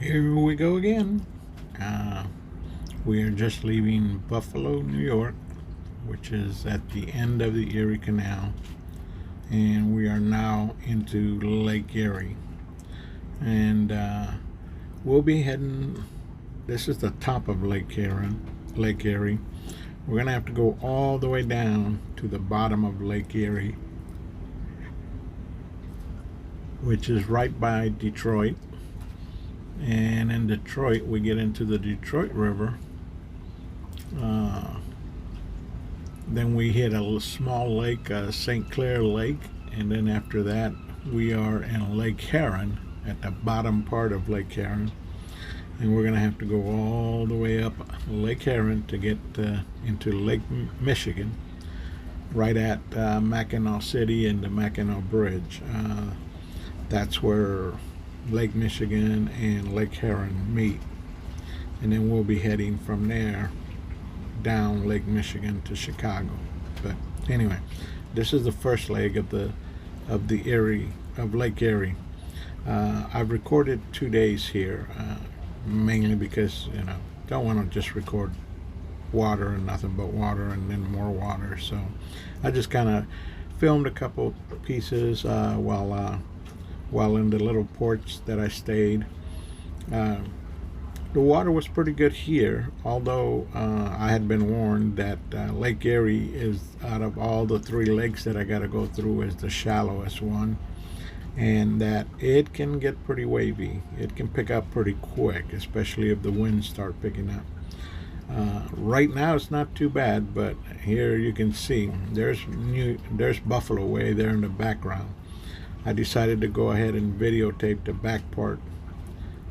Here we go again. Uh, we are just leaving Buffalo, New York, which is at the end of the Erie Canal, and we are now into Lake Erie. And we'll be heading. This is the top of Lake Erie. Lake Erie. We're gonna have to go all the way down to the bottom of Lake Erie, which is right by Detroit. And in Detroit, we get into the Detroit River. Uh, then we hit a small lake, St. Clair Lake, and then after that, we are in Lake Huron at the bottom part of Lake Huron, and we're going to have to go all the way up Lake Huron to get into Lake Michigan, right at Mackinac City and the Mackinac Bridge. That's where Lake Michigan and Lake Huron meet, and then we'll be heading from there down Lake Michigan to Chicago. But anyway, this is the first leg of the Erie of Lake Erie. I've recorded 2 days here, mainly because don't want to just record water and nothing but water and then more water. So I just kind of filmed a couple pieces while in the little ports that I stayed. The water was pretty good here, although I had been warned that Lake Erie is, out of all the 3 lakes that I got to go through, is the shallowest one, and that it can get pretty wavy. It can pick up pretty quick, especially if the winds start picking up. Right now it's not too bad, but here you can see there's Buffalo way there in the background. I decided to go ahead and videotape the back part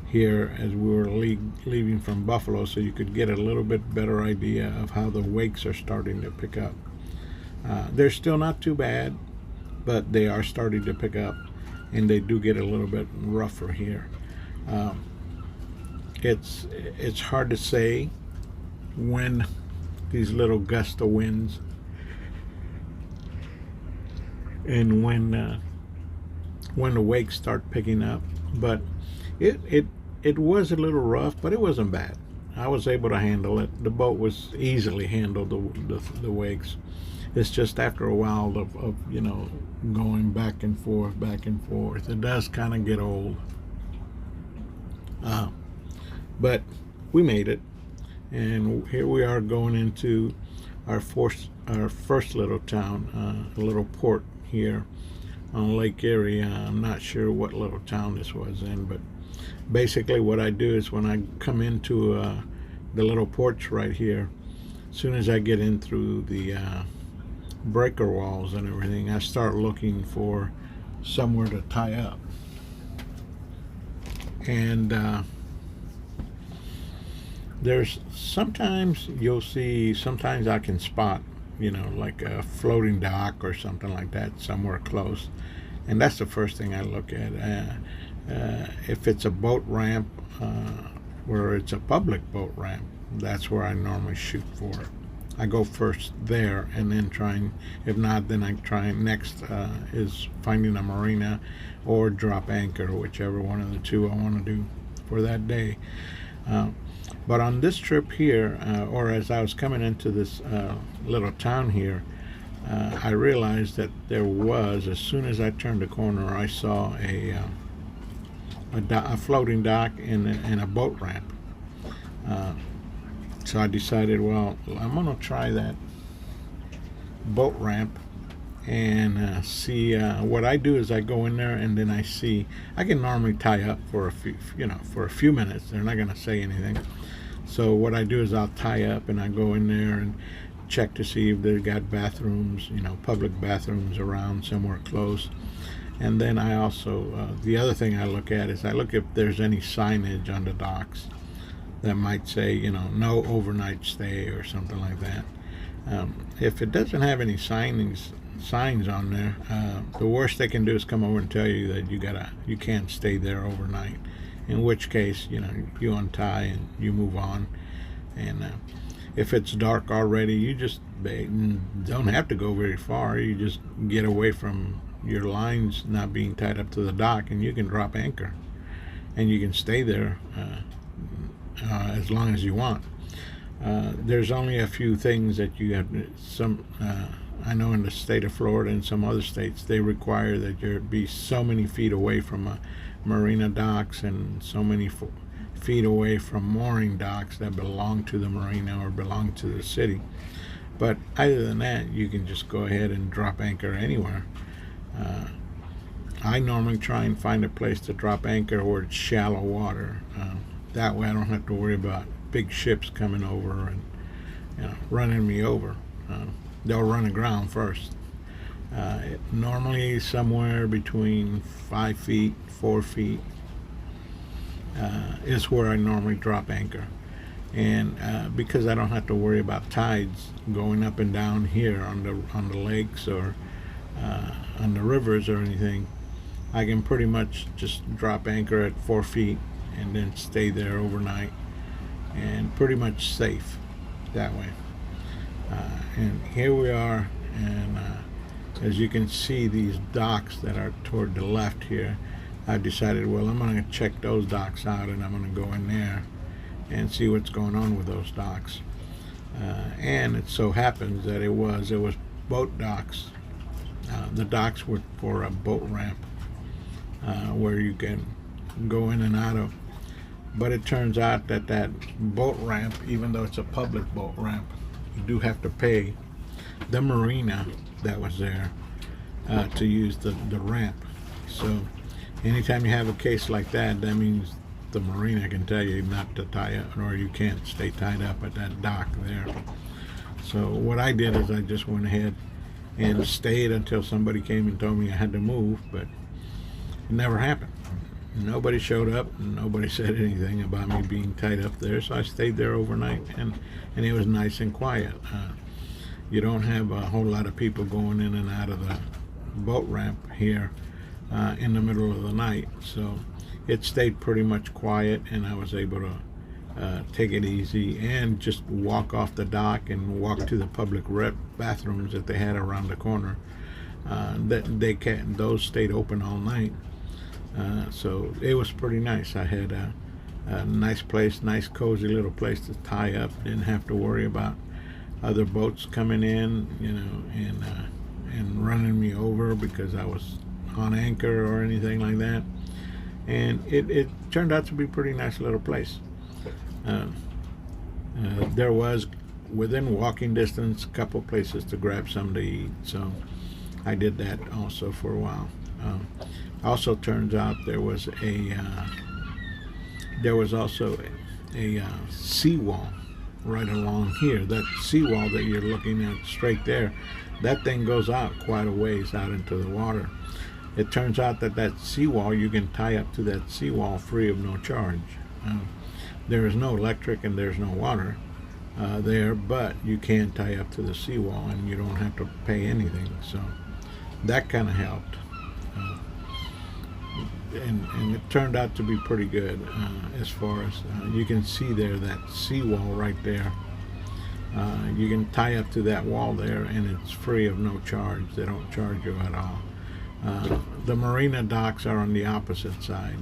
here as we were leaving from Buffalo, so you could get a little bit better idea of how the wakes are starting to pick up. They're still not too bad, but they are starting to pick up, and they do get a little bit rougher here. It's hard to say when these little gust of winds and when the wakes start picking up, but it was a little rough, but it wasn't bad. I was able to handle it. The boat was easily handled, the wakes. It's just after a while of going back and forth. It does kind of get old. But we made it, and here we are going into our first little town, a little port here on Lake Erie. I'm not sure what little town this was in, but basically what I do is when I come into the little porch right here, as soon as I get in through the breaker walls and everything, I start looking for somewhere to tie up. And there's sometimes I can spot like a floating dock or something like that somewhere close, and that's the first thing I look at. If it's a boat ramp, where it's a public boat ramp, that's where I normally shoot for. I go first there, and then if not, then I try next is finding a marina or drop anchor, whichever one of the two I want to do for that day. But on this trip here, or as I was coming into this little town here, I realized that there was, as soon as I turned the corner, I saw a floating dock and a boat ramp. So I decided, well, I'm going to try that boat ramp and see. What I do is I go in there, and then I can normally tie up for a few minutes. They're not going to say anything. So what I do is I'll tie up, and I go in there and check to see if they've got bathrooms, public bathrooms around somewhere close. And then I also, the other thing I look at is I look if there's any signage on the docks that might say, no overnight stay or something like that. If it doesn't have any signs on there, the worst they can do is come over and tell you that you can't stay there overnight. In which case, you untie and you move on. And if it's dark already, you just don't have to go very far. You just get away from your lines not being tied up to the dock, and you can drop anchor. and you can stay there as long as you want. There's only a few things that you have. I know in the state of Florida and some other states, they require that you be so many feet away from marina docks and so many feet away from mooring docks that belong to the marina or belong to the city. But other than that, you can just go ahead and drop anchor anywhere. I normally try and find a place to drop anchor where it's shallow water. That way I don't have to worry about big ships coming over and running me over. They'll run aground first. Normally somewhere between 5 feet, 4 feet is where I normally drop anchor. And because I don't have to worry about tides going up and down here on the lakes or on the rivers or anything, I can pretty much just drop anchor at 4 feet and then stay there overnight, and pretty much safe that way. And here we are, and as you can see, these docks that are toward the left here, I've decided, well, I'm going to check those docks out, and I'm going to go in there and see what's going on with those docks. And it so happens that it was boat docks. The docks were for a boat ramp where you can go in and out of. But it turns out that boat ramp, even though it's a public boat ramp, you do have to pay the marina that was there to use the ramp. So anytime you have a case like that, that means the marina can tell you not to tie up, or you can't stay tied up at that dock there. So what I did is I just went ahead and stayed until somebody came and told me I had to move, but it never happened. Nobody showed up, and nobody said anything about me being tied up there, so I stayed there overnight, and it was nice and quiet. You don't have a whole lot of people going in and out of the boat ramp here in the middle of the night, so it stayed pretty much quiet, and I was able to take it easy and just walk off the dock and walk to the public bathrooms that they had around the corner. Those stayed open all night. So it was pretty nice. I had a nice place, nice cozy little place to tie up. Didn't have to worry about other boats coming in, and running me over because I was on anchor or anything like that. And it turned out to be a pretty nice little place. There was, within walking distance, a couple places to grab something to eat. So I did that also for a while. Also turns out there was also a seawall right along here. That seawall that you're looking at straight there, that thing goes out quite a ways out into the water. It turns out that seawall, you can tie up to that seawall free of no charge. There is no electric and there's no water there, but you can tie up to the seawall and you don't have to pay anything. So that kind of helped. And it turned out to be pretty good as far as you can see there, that seawall right there. You can tie up to that wall there and it's free of no charge. They don't charge you at all. The marina docks are on the opposite side.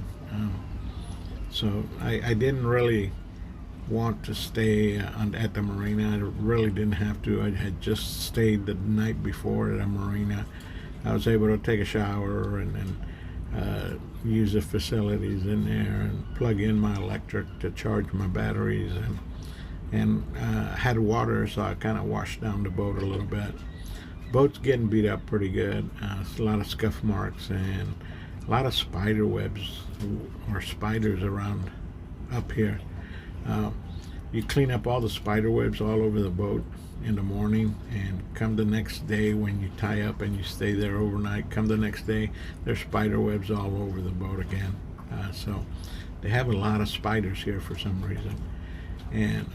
So I didn't really want to stay at the marina. I really didn't have to. I had just stayed the night before at a marina. I was able to take a shower and use the facilities in there and plug in my electric to charge my batteries, and had water, so I kind of washed down the boat a little bit. Boat's getting beat up pretty good. It's a lot of scuff marks and a lot of spider webs or spiders around up here. You clean up all the spider webs all over the boat in the morning, and come the next day when you tie up and you stay there overnight, come the next day there's spider webs all over the boat again. So they have a lot of spiders here for some reason, and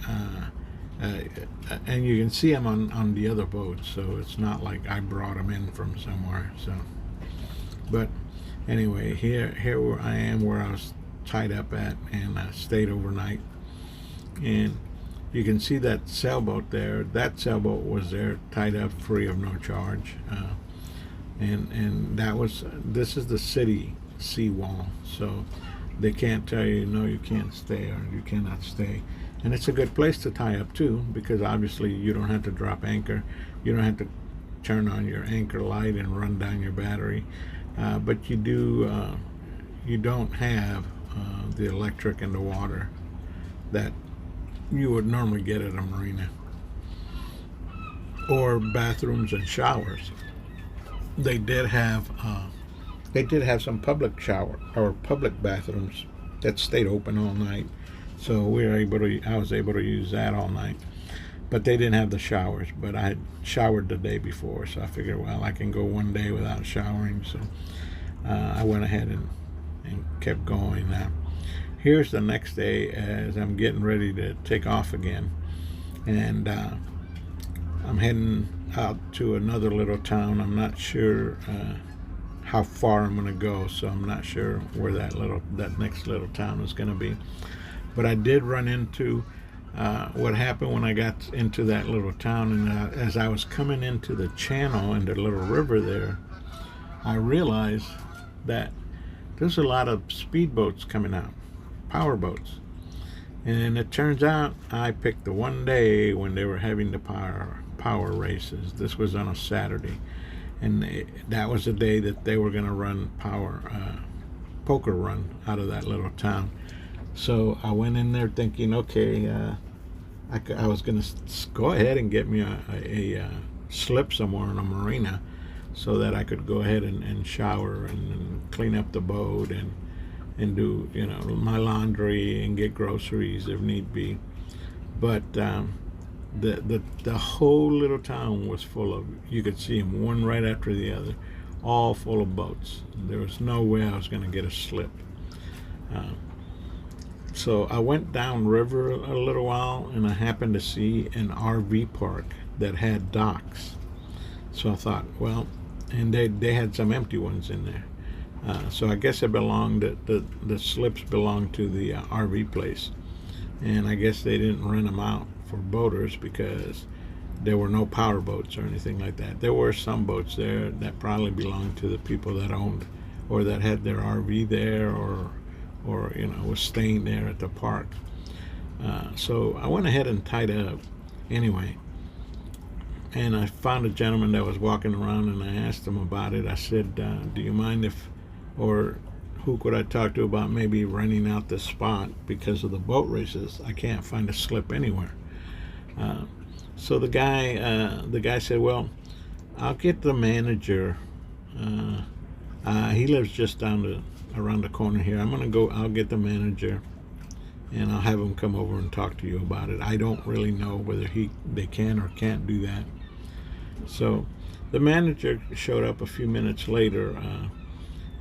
you can see them on the other boats, so it's not like I brought them in from somewhere. So, but anyway, here where I am, where I was tied up at, and I stayed overnight. And you can see that sailboat there. That sailboat was there, tied up, free of no charge. And this is the city seawall. So they can't tell you no, you can't stay or you cannot stay. And it's a good place to tie up too, because obviously you don't have to drop anchor, you don't have to turn on your anchor light and run down your battery, but you don't have the electric and the water that you would normally get at a marina, or bathrooms and showers. They did have some public shower or public bathrooms that stayed open all night, so I was able to use that all night. But they didn't have the showers. But I had showered the day before, so I figured, well, I can go one day without showering. So I went ahead and kept going. Now, here's the next day as I'm getting ready to take off again, and I'm heading out to another little town. I'm not sure how far I'm going to go, so I'm not sure where that next little town is going to be. But I did run into what happened when I got into that little town, and as I was coming into the channel and the little river there, I realized that there's a lot of speedboats coming out, power boats. And it turns out I picked the one day when they were having the power races. This was on a Saturday, and that was the day that they were going to run poker run out of that little town. So I went in there thinking, okay, I was going to go ahead and get me a slip somewhere in a marina, so that I could go ahead and shower and clean up the boat and do my laundry and get groceries if need be. But the whole little town was full of, you could see them one right after the other, all full of boats. There was no way I was going to get a slip. So I went downriver a little while, and I happened to see an RV park that had docks. So I thought, well, and they had some empty ones in there. So I guess the slips belonged to the RV place. And I guess they didn't rent them out for boaters because there were no power boats or anything like that. There were some boats there that probably belonged to the people that owned or that had their RV there or was staying there at the park. So I went ahead and tied up anyway. And I found a gentleman that was walking around, and I asked him about it. I said, do you mind or who could I talk to about maybe renting out this spot because of the boat races? I can't find a slip anywhere. So the guy said, well, I'll get the manager. He lives just around the corner here. I'll get the manager, and I'll have him come over and talk to you about it. I don't really know whether they can or can't do that. So the manager showed up a few minutes later,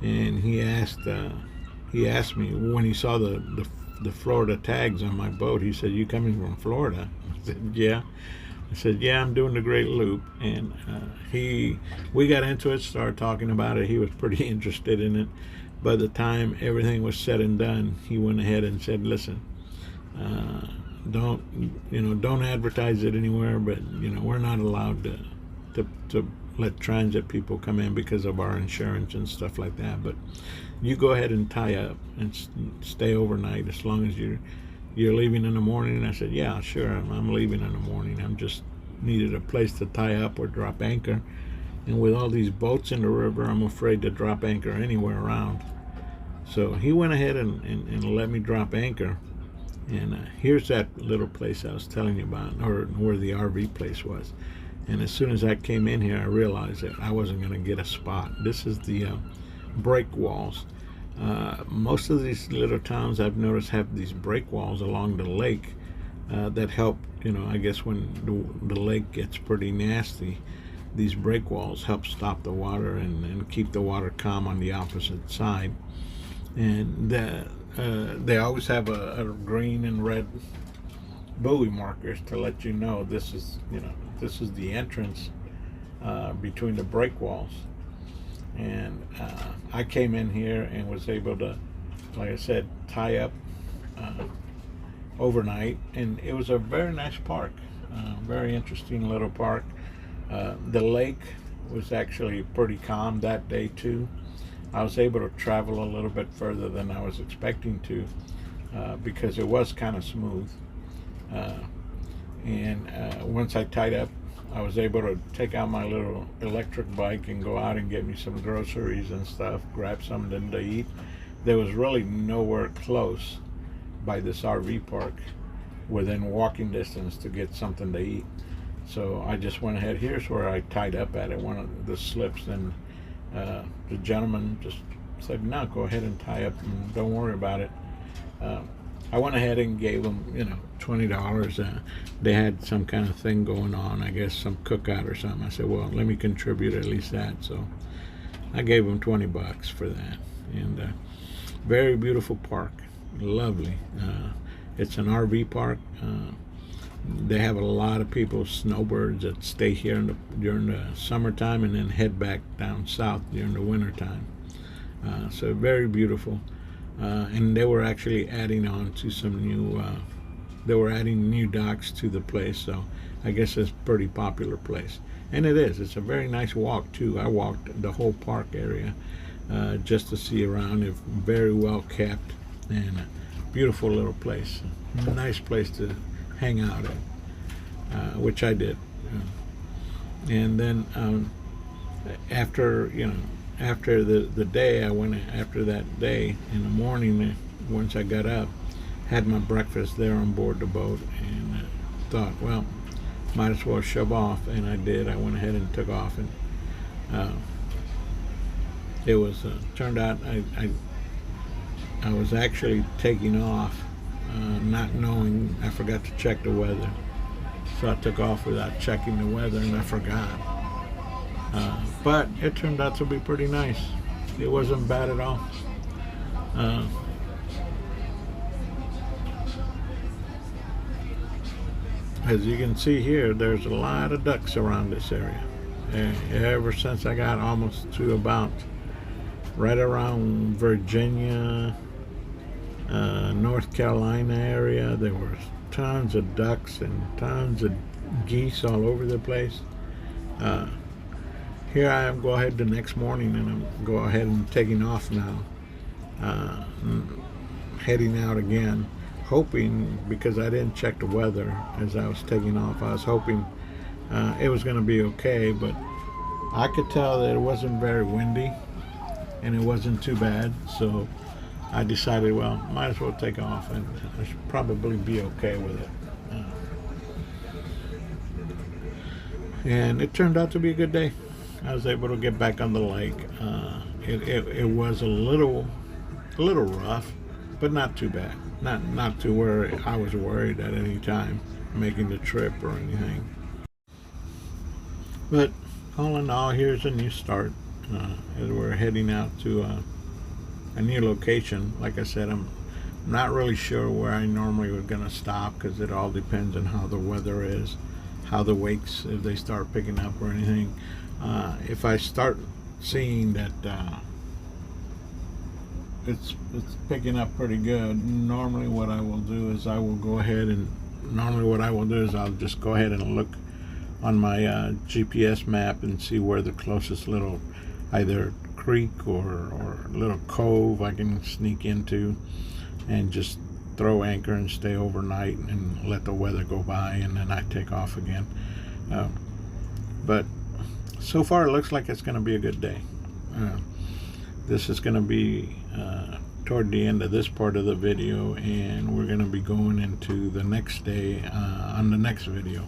and he asked me when he saw the Florida tags on my boat. He said, "You coming from Florida?" I said, "Yeah." I said, "Yeah, I'm doing the Great Loop." And we got into it, started talking about it. He was pretty interested in it. By the time everything was said and done, he went ahead and said, "Listen, don't advertise it anywhere, but we're not allowed to let transit people come in because of our insurance and stuff like that. But you go ahead and tie up and stay overnight as long as you're leaving in the morning." And I said, "Yeah, sure, I'm leaving in the morning. I'm just needed a place to tie up or drop anchor. And with all these boats in the river, I'm afraid to drop anchor anywhere around." So he went ahead and let me drop anchor. And here's that little place I was telling you about, or where the RV place was. And as soon as I came in here, I realized that I wasn't going to get a spot. This is the break walls. Most of these little towns I've noticed have these break walls along the lake that help, I guess when the lake gets pretty nasty, these break walls help stop the water and keep the water calm on the opposite side. And they always have a green and red buoy markers to let you know this is the entrance between the break walls. And I came in here and was able to, like I said, tie up overnight, and it was a very nice park, very interesting little park. The lake was actually pretty calm that day too. I was able to travel a little bit further than I was expecting to, because it was kind of smooth. And once I tied up, I was able to take out my little electric bike and go out and get me some groceries and stuff, grab something to eat. There was really nowhere close by this RV park within walking distance to get something to eat. So I just went ahead. Here's where I tied up at one of the slips, and the gentleman just said, "No, go ahead and tie up and don't worry about it." I went ahead and gave them, $20. They had some kind of thing going on, I guess some cookout or something. I said, well, let me contribute at least that. So I gave them $20 for that. And very beautiful park, lovely. It's an RV park. They have a lot of people, snowbirds, that stay here during the summertime and then head back down south during the wintertime. So very beautiful. And they were actually adding on to some new, they were adding new docks to the place, so I guess it's a pretty popular place. And it is. It's a very nice walk, too. I walked the whole park area just to see around. It's very well kept and a beautiful little place. A nice place to hang out at, which I did. And then after the day, I went after that day in the morning. Once I got up, had my breakfast there on board the boat, and thought, well, might as well shove off, and I did. I went ahead and took off, and it was turned out I was actually taking off, not knowing. I forgot to check the weather, so I took off without checking the weather, and I forgot. But it turned out to be pretty nice. It wasn't bad at all. As you can see here, there's a lot of ducks around this area. Ever since I got almost to about right around Virginia, North Carolina area, there were tons of ducks and tons of geese all over the place. Here I am, go ahead the next morning, and I'm go ahead and taking off now, heading out again, hoping, because I didn't check the weather as I was taking off, I was hoping it was going to be okay, but I could tell that it wasn't very windy and it wasn't too bad, so I decided, well, might as well take off, and I should probably be okay with it. And it turned out to be a good day. I was able to get back on the lake. It was a little rough, but not too bad. Not to where I was worried at any time making the trip or anything. But all in all, here's a new start. As we're heading out to a new location. Like I said, I'm not really sure where I normally was going to stop, because it all depends on how the weather is, how the wakes, if they start picking up or anything. If I start seeing that it's picking up pretty good, normally what I will do is I'll just go ahead and look on my GPS map and see where the closest little either creek or little cove I can sneak into, and just throw anchor and stay overnight and let the weather go by, and then I take off again. But so far it looks like it's going to be a good day. This is going to be toward the end of this part of the video, and we're going to be going into the next day on the next video.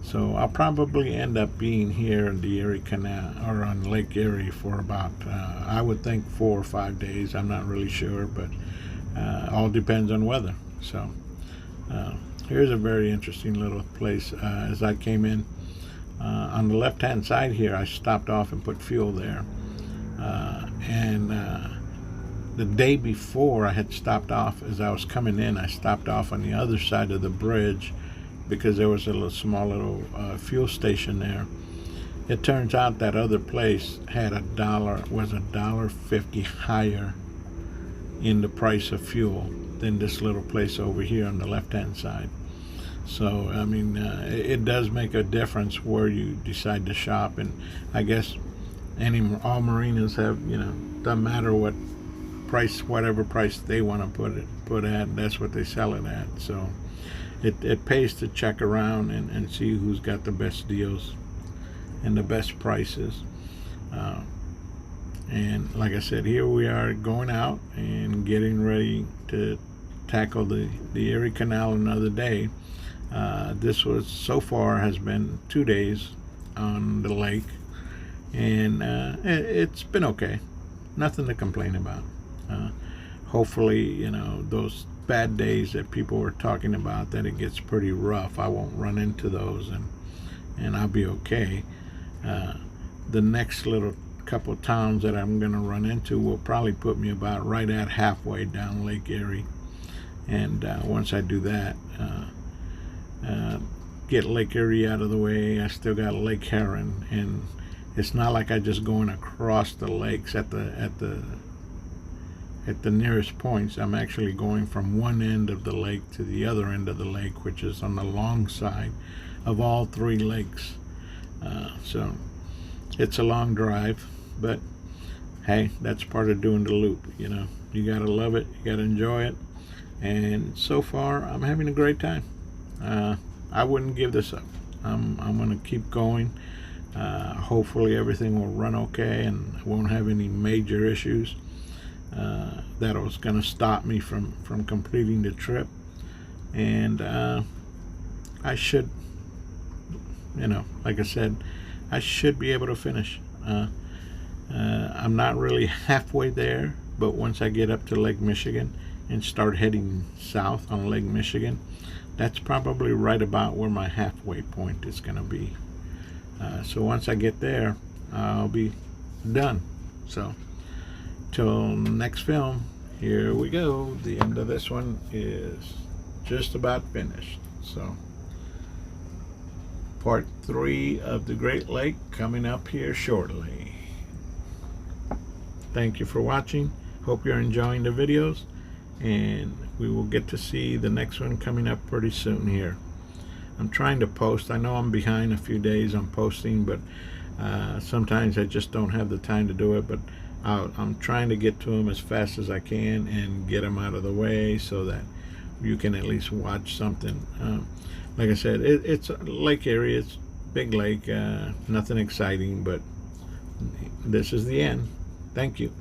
So I'll probably end up being here in the Erie Canal, or on Lake Erie, for about I would think 4 or 5 days. I'm not really sure, but all depends on weather. So here's a very interesting little place. As I came in, on the left hand side here, I stopped off and put fuel there, and the day before I had stopped off, as I was coming in, I stopped off on the other side of the bridge because there was a small little fuel station there. It turns out that other place had was $1.50 higher in the price of fuel than this little place over here on the left hand side. So I mean, it does make a difference where you decide to shop, and I guess all marinas have, doesn't matter what price, whatever price they want to put at, that's what they sell it at. So it pays to check around and see who's got the best deals and the best prices. And like I said, here we are going out and getting ready to tackle the Erie Canal another day. This was, so far, has been 2 days on the lake, and it's been okay. Nothing to complain about. Hopefully, those bad days that people were talking about, that it gets pretty rough, I won't run into those, and I'll be okay. The next little couple of towns that I'm going to run into will probably put me about right at halfway down Lake Erie. And once I do that, get Lake Erie out of the way, I still got Lake Heron, and it's not like I just going across the lakes at the nearest points. I'm actually going from one end of the lake to the other end of the lake, which is on the long side of all 3 lakes. So it's a long drive, but hey, that's part of doing the loop. You gotta love it, you gotta enjoy it, and so far I'm having a great time. I wouldn't give this up. I'm gonna keep going. Hopefully everything will run okay and I won't have any major issues that was gonna stop me from completing the trip. And I should, like I said, I should be able to finish. I'm not really halfway there, but once I get up to Lake Michigan and start heading south on Lake Michigan, that's probably right about where my halfway point is going to be. So once I get there, I'll be done. So till next film, here we go. The end of this one is just about finished. So part 3 of the Great Lake coming up here shortly. Thank you for watching. Hope you're enjoying the videos, and we will get to see the next one coming up pretty soon here. I'm trying to post. I know I'm behind a few days on posting, but sometimes I just don't have the time to do it. But I'm trying to get to them as fast as I can and get them out of the way so that you can at least watch something. Like I said, it's Lake Erie. It's big lake. Nothing exciting, but this is the end. Thank you.